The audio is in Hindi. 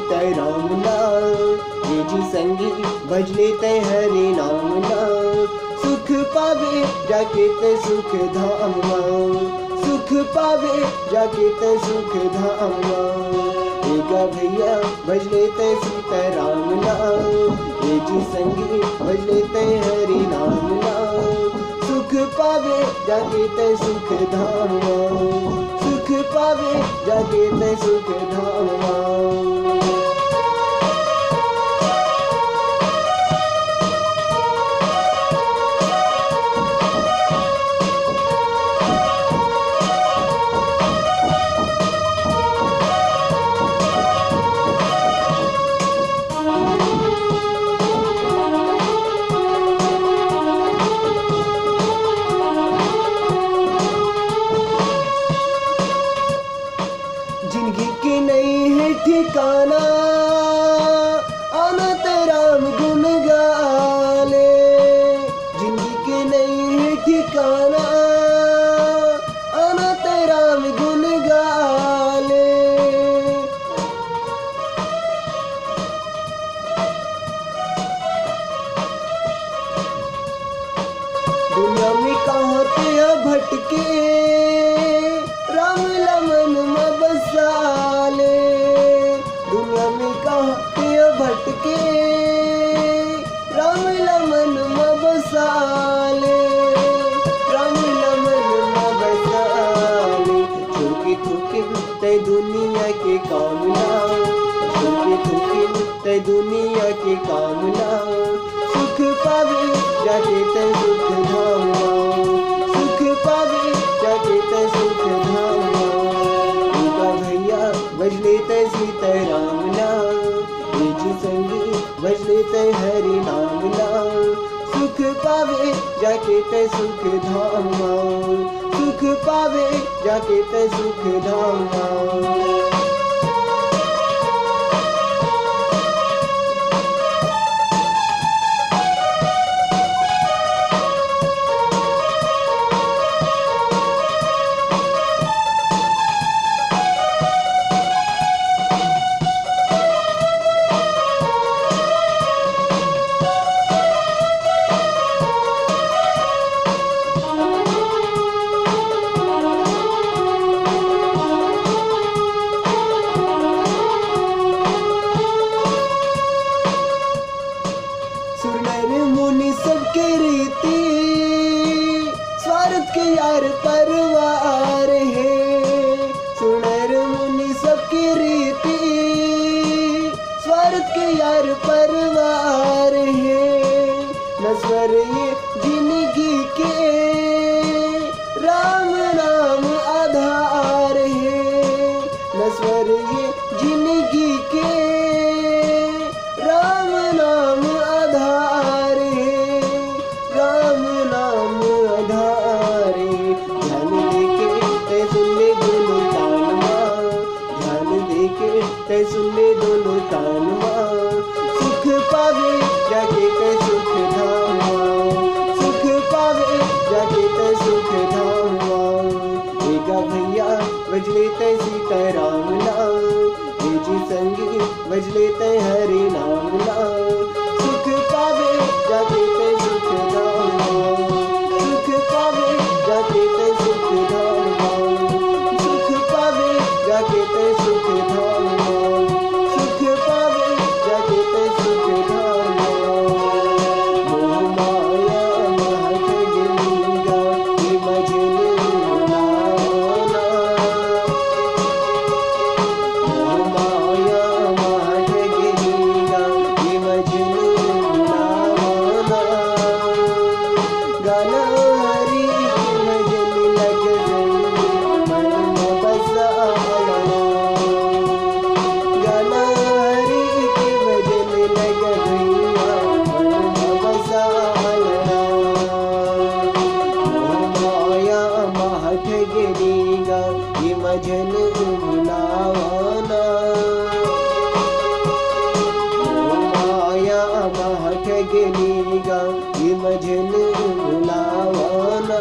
सीताराम नाम। ये जी संगी भज लेते हरि नाम नाम। सुख पावे जाके ते सुख धाम मां। सुख पावे जाके ते सुख धाम मां। एका भैया भज लेते सीताराम नाम। ये जी संगी भज लेते हरि नाम नाम। सुख पावे जाके ते सुख धाम मां। सुख पावे जाके ते सुख धाम मां। जिंदगी की नहीं है ठिकाना, आना तेरा गुन गाले। जिंदगी की नहीं है ठिकाना, आना तेरा गुन गाले। दुनिया में कहाँ ते भटके, राम लमन में बसाले। दुनिया में कहाँ ते भटके, राम लमन में बसाले। राम लमन में बसाले। छुके थुके ते दुनिया के काम लाओ। छुके थुके ते दुनिया के काम लाओ। सुख पावे जाके ते सुख धाम लाओ। सुख पावे जाके ते सुख धाम लाओ। एका भैया भज लेते सीताराम नाम। ये जी संगी भज लेते हरि नाम नाम। सुख पावे जाके ते सुख धाम मां। सुख पावे जाके ते सुख धाम मां। मुनि सबके रीति, स्वार्थ के यार परवार है। सुनर मुनि सबकी रीति, स्वार्थ के यार परवार है। नस्वर ये जिंदगी के, राम नाम आधार है। नस्वर ये जिंदगी के, राम नाम आधार है। राम नाम आधार है। ध्यान देके ते सुन ले दोनों कान मां। ध्यान देके ते सुन ले दोनों कान मां। सुख पावे जाके ते सुख धाम मां। सुख पावे जाके ते सुख धाम मां। एका भैया भज लेते सीताराम नाम। ये जी संगी भज लेते हरि नाम नाम। सुख पावे जाके ते सुख धाम मां। सुख पावे जाके ते सुख धाम मां। सुख पावे जाके ते सुख धाम मां। सुख पावे जाके ते सुख धाम मां। मोह माया महक गिलिंगा, ये मजनू नाना। मोह माया महक गिलिंगा, ये मजनू नाना। गाना हरि के भजन लग गई, मन में बसाया। गाना हरि के भजन लग गई, मन में बसाया। मोह माया महक गिरिगा, ये मजन भुलावाना। माया महक गिरिगा, ये मजन भुलावाना।